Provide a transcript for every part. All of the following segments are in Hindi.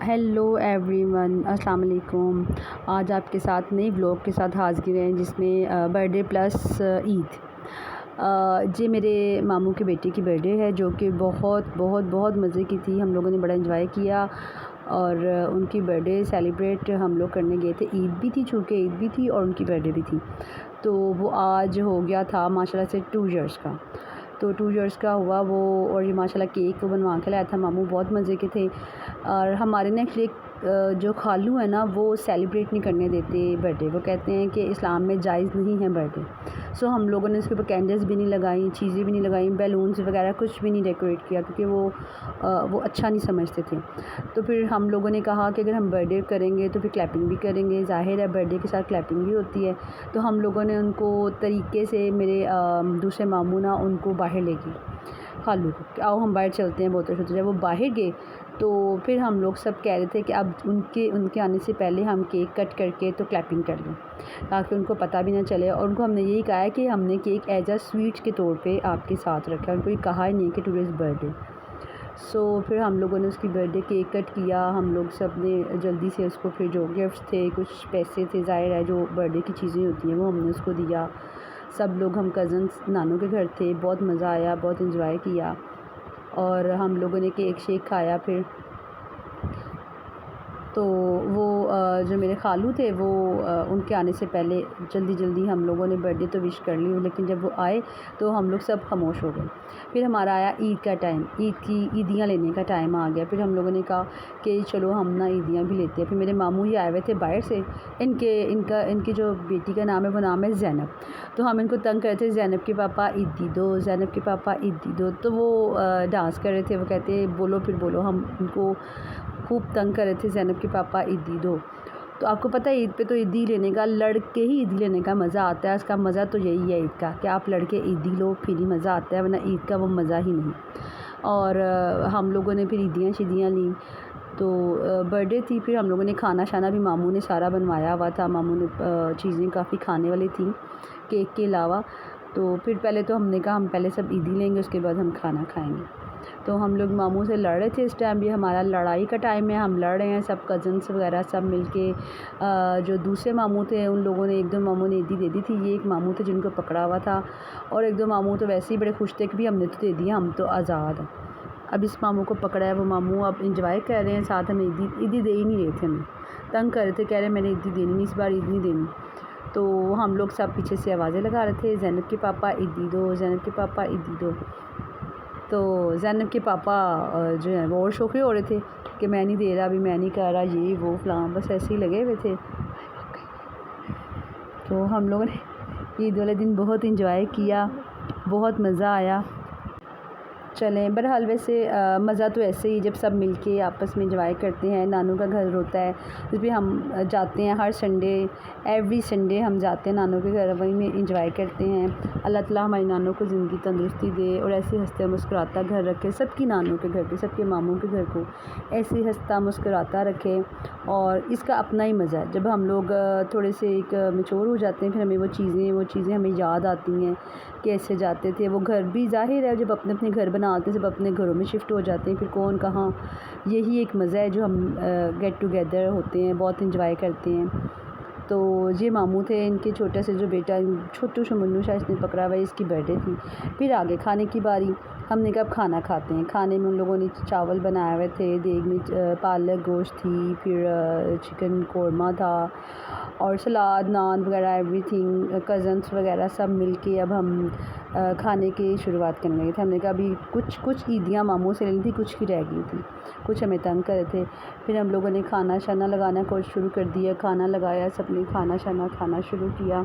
हेलो एवरीवन, अस्सलाम वालेकुम। आज आपके साथ नई व्लॉग के साथ हाज़िर हैं जिसमें बर्थडे प्लस ईद। ये मेरे मामू के बेटे की बर्थडे है जो कि बहुत बहुत बहुत मज़े की थी। हम लोगों ने बड़ा एंजॉय किया और उनकी बर्थडे सेलिब्रेट हम लोग करने गए थे। ईद भी थी, चूँकि ईद भी थी और उनकी बर्थडे भी थी, तो वो आज हो गया था माशाल्लाह से 2 इयर्स का। तो 2 इयर्स का हुआ वो, और ये माशाल्लाह केक वो बनवा के लाया था। मामू बहुत मज़े के थे। और हमारे ना एक्चुअली जो खालू है ना, वो सेलिब्रेट नहीं करने देते बर्थडे। वो कहते हैं कि इस्लाम में जायज़ नहीं है बर्थडे। सो हम लोगों ने उसके ऊपर कैंडल्स भी नहीं लगाई, चीज़ें भी नहीं लगाई, बैलून्स वगैरह कुछ भी नहीं डेकोरेट किया, क्योंकि वो अच्छा नहीं समझते थे। तो फिर हम लोगों ने कहा कि अगर हम बर्थडे करेंगे तो फिर क्लैपिंग भी करेंगे, ज़ाहिर है बर्थडे के साथ क्लैपिंग भी होती है। तो हम लोगों ने उनको तरीके से, मेरे दूसरे मामू ना उनको बाहर ले गई, खालू को, आओ हम बाहर चलते हैं बहुत अच्छा। जब वो बाहर गए तो फिर हम लोग सब कह रहे थे कि अब उनके आने से पहले हम केक कट करके तो क्लैपिंग कर लें, ताकि उनको पता भी ना चले। और उनको हमने यही कहा है कि हमने केक एज अ स्वीट के तौर पे आपके साथ रखा है, उनको ये कहा ही नहीं कि टुडेज़ बर्थडे। सो फिर हम लोगों ने उसकी बर्थडे केक कट किया। हम लोग सब ने जल्दी से उसको, फिर जो गिफ्ट्स थे, कुछ पैसे थे, ज़ाहिर है जो बर्थडे की चीज़ें होती हैं वो हमने उसको दिया। सब लोग, हम कज़न्स नानू के घर थे, बहुत मज़ा आया, बहुत इन्जॉय किया। और हम लोगों ने केक शेक खाया। फिर तो वो जो मेरे खालू थे वो उनके आने से पहले जल्दी हम लोगों ने बर्थडे तो विश कर ली, लेकिन जब वो आए तो हम लोग सब खामोश हो गए। फिर हमारा आया ईद का टाइम, ईद की ईदियाँ लेने का टाइम आ गया। फिर हम लोगों ने कहा कि चलो हम ना ईदियाँ भी लेते हैं। फिर मेरे मामू ही आए हुए थे बाहर से। इनकी जो बेटी का नाम है वो नाम है ज़ैनब। तो हम इनको तंग कर रहे थे, ज़ैनब के पापा ईदी दो, ज़ैनब के पापा ईदी दो। तो वो डांस कर रहे थे, वो कहते बोलो फिर बोलो। हम उनको खूब तंग कर रहे थे, ज़ैनब के पापा ईदी दो। तो आपको पता है ईद पे तो ईदी लेने का, लड़के ही ईदी लेने का मज़ा आता है। उसका मज़ा तो यही है ईद का, कि आप लड़के ईदी लो फिर ही मज़ा आता है, वरना ईद का वो मज़ा ही नहीं। और हम लोगों ने फिर ईदियाँ शीदियाँ ली। तो बर्थडे थी, फिर हम लोगों ने खाना शाना भी मामू ने सारा बनवाया हुआ था। मामू ने चीज़ें काफ़ी खाने वाली थी केक के अलावा। तो फिर पहले तो हमने कहा हम पहले सब ईदी लेंगे, उसके बाद हम खाना खाएँगे। तो हम लोग मामू से लड़ रहे थे। इस टाइम भी हमारा लड़ाई का टाइम है, हम लड़ रहे हैं सब कज़न्स वगैरह सब मिलके। जो दूसरे मामू थे उन लोगों ने, एक दो मामू ने ईदी दे दी थी। ये एक मामू थे जिनको पकड़ा हुआ था, और एक दो मामू तो वैसे ही बड़े खुश थे कि भी हमने तो दे दिया, हम तो आज़ाद हैं। अब इस मामू को पकड़ा है, वो मामू अब इंजॉय कर रहे हैं, साथ हमें ईदी दे ही नहीं रहे थे, हमें तंग कर रहे थे, कह रहे मैंने ईदी देनी नहीं, इस बार ईद नहीं देनी। तो हम लोग सब पीछे से आवाज़ें लगा रहे थे, ज़ैनब के पापा ईदी दो, ज़ैनब के पापा ईदी दो। तो ज़ैनब के पापा जो है वो और शोखे हो रहे थे कि मैं नहीं दे रहा, अभी मैं नहीं कर रहा, ये वो फलां, बस ऐसे ही लगे हुए थे। तो हम लोगों ने ईद वाले दिन बहुत इंजॉय किया, बहुत मज़ा आया। चलें, बहरहाल वैसे मज़ा तो ऐसे ही जब सब मिलके आपस में एंजॉय करते हैं। नानू का घर होता है, उस पर हम जाते हैं हर संडे, एवरी संडे हम जाते हैं नानू के घर, वहीं में एंजॉय करते हैं। अल्लाह ताला हमारी नानू को ज़िंदगी तंदुरुस्ती दे और ऐसे हंसता मुस्कुराता घर रखे, सबकी नानू के घर पे, सबके मामू के घर को ऐसे हंसता मुस्कुराता रखे। और इसका अपना ही मज़ा है। जब हम लोग थोड़े से एक मैच्योर हो जाते हैं, फिर हमें वो चीज़ें हमें याद आती हैं, कैसे जाते थे वो घर भी। ज़ाहिर है जब अपने अपने घर बनाते हैं, सब अपने घरों में शिफ्ट हो जाते हैं, फिर कौन कहाँ, यही एक मज़ा है जो हम गेट टुगेदर होते हैं, बहुत इंजॉय करते हैं। तो ये मामू थे, इनके छोटे से जो बेटा छोटू शमुन्नू शायद इसने पकड़ा हुआ है, इसकी बर्थडे थी। फिर आगे खाने की बारी, हमने कहा अब खाना खाते हैं। खाने में उन लोगों ने चावल बनाए हुए थे, देग में पालक गोश्त थी, फिर चिकन कौरमा था और सलाद, नान वगैरह एवरीथिंग। कज़न्स वगैरह सब मिलके अब हम खाने की शुरुआत करने लगे थे। हमने कहा अभी कुछ ईदियाँ मामू से लेनी थी, कुछ की रह गई थी, कुछ हमें तंग कर रहे थे। फिर हम लोगों ने खाना शाना लगाना को शुरू कर दिया, खाना लगाया, सबने खाना शाना खाना शुरू किया।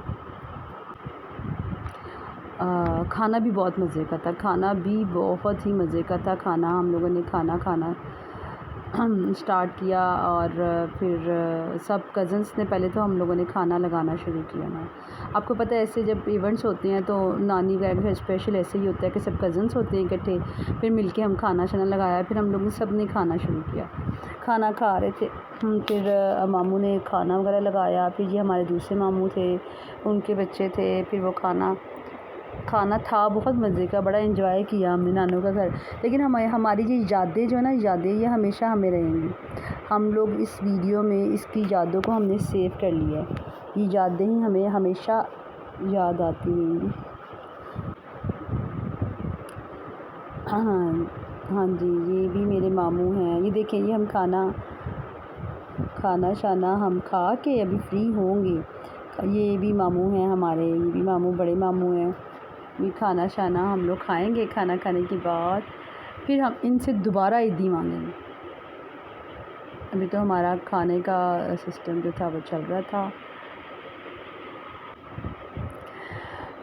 खाना भी बहुत मज़े का था, खाना भी बहुत ही मज़े का था। खाना हम लोगों ने खाना स्टार्ट किया, और फिर सब कज़न्स ने, पहले तो हम लोगों ने खाना लगाना शुरू किया ना। आपको पता है ऐसे जब इवेंट्स होते हैं तो नानी का घर स्पेशल ऐसे ही होता है कि सब कज़न्स होते हैं इकट्ठे, फिर मिलके हम खाना शाना लगाया, फिर हम लोग सब ने खाना शुरू किया, खाना खा रहे थे। फिर मामू ने खाना वगैरह लगाया, फिर ये हमारे दूसरे मामू थे, उनके बच्चे थे, फिर वो खाना था बहुत मज़े का, बड़ा एंजॉय किया हमने नानू का घर। लेकिन हमारी ये यादें जो है ना, यादें ये हमेशा हमें रहेंगी। हम लोग इस वीडियो में इसकी यादों को हमने सेव कर लिया है। ये यादें ही हमें हमेशा याद आती रहेंगी। हाँ हाँ जी, ये भी मेरे मामू हैं। ये देखें, ये हम खाना शाना हम खा के अभी फ्री होंगे। ये भी मामू हैं हमारे, ये भी मामू बड़े मामू हैं। ये खाना शाना हम लोग खाएंगे। खाना खाने के बाद फिर हम इनसे दोबारा ईदी मांगेंगे। अभी तो हमारा खाने का सिस्टम जो था वो चल रहा था।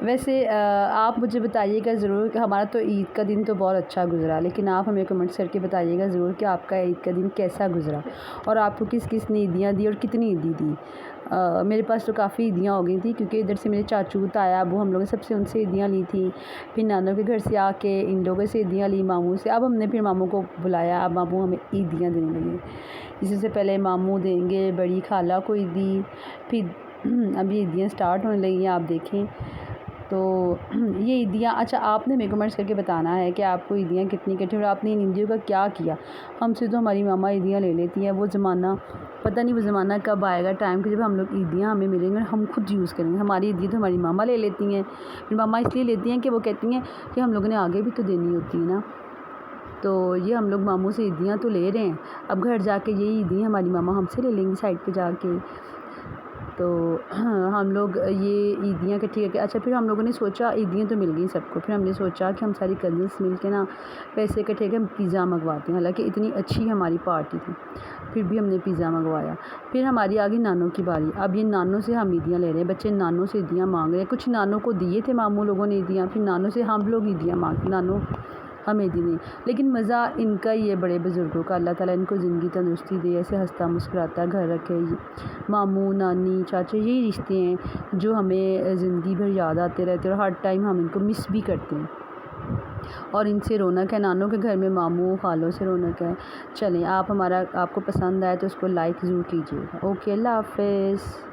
वैसे आप मुझे बताइएगा ज़रूर कि हमारा तो ईद का दिन तो बहुत अच्छा गुज़रा, लेकिन आप हमें कमेंट्स करके बताइएगा ज़रूर कि आपका ईद का दिन कैसा गुज़रा और आपको किस किस ने ईदियाँ दी और कितनी ईदी दी। मेरे पास तो काफ़ी ईदियाँ हो गई थी, क्योंकि इधर से मेरे चाचू ताया अबू हम लोगों ने सबसे उनसे ईदियाँ ली थी। फिर नानों के घर से आके इन लोगों से ईदियाँ ली, मामू से। अब हमने फिर मामू को बुलाया, अब मामू हमें ईदियाँ देने लगे। इससे पहले मामू देंगे बड़ी खाला को ईदी, फिर अभी ईदियाँ स्टार्ट होने लगी हैं, आप देखें। तो ये ईदियाँ, अच्छा आपने मेरे कमेंट्स करके बताना है कि आपको ईदियाँ कितनी कटी और आपने इन ईदियों का क्या किया। हमसे तो हमारी मामा ईदियाँ ले लेती हैं। वो ज़माना पता नहीं, वो ज़माना कब आएगा टाइम कि जब हम लोग ईदियाँ हमें मिलेंगे और हम खुद यूज़ करेंगे। हमारी ईदी तो हमारी मामा ले लेती हैं। फिर मामा इसलिए लेती हैं कि वो कहती हैं कि हम लोगों ने आगे भी तो देनी होती है ना। तो ये हम लोग मामू से ईदियाँ तो ले रहे हैं, अब घर जाके ये ईदी हमारी मामा हमसे ले लेंगी साइड पे जाके। तो हम लोग ये ईदियाँ इकट्ठी करके, अच्छा फिर हम लोगों ने सोचा ईदियाँ तो मिल गई सबको, फिर हमने सोचा कि हम सारी कज़न्स मिल के ना पैसे इकट्ठे करके हम पिज़्ज़ा मंगवाते हैं। हालांकि इतनी अच्छी हमारी पार्टी थी, फिर भी हमने पिज़्ज़ा मंगवाया। फिर हमारी आ गई नानों की बारी। अब ये नानों से हम ईदियाँ ले रहे हैं, बच्चे नानों से ईदियाँ मांग रहे हैं। कुछ नानों को दिए थे मामू लोगों ने ईदियाँ, फिर नानों से हम लोग ईदियाँ मांग, नानों हमें दी नहीं। लेकिन मज़ा इनका ही है, बड़े बुज़ुर्गों का। अल्लाह ताला इनको ज़िंदगी तंदुरुस्ती दे, ऐसे हंसता मुस्कुराता घर रखे। मामू नानी चाचा यही रिश्ते हैं जो हमें ज़िंदगी भर याद आते रहते हैं और हर टाइम हम इनको मिस भी करते हैं। और इनसे रौनक है, नानों के घर में मामू खालों से रौनक है। चलें, आपको पसंद आए तो उसको लाइक ज़रूर कीजिएगा। ओके, अल्लाह हाफ़िज़।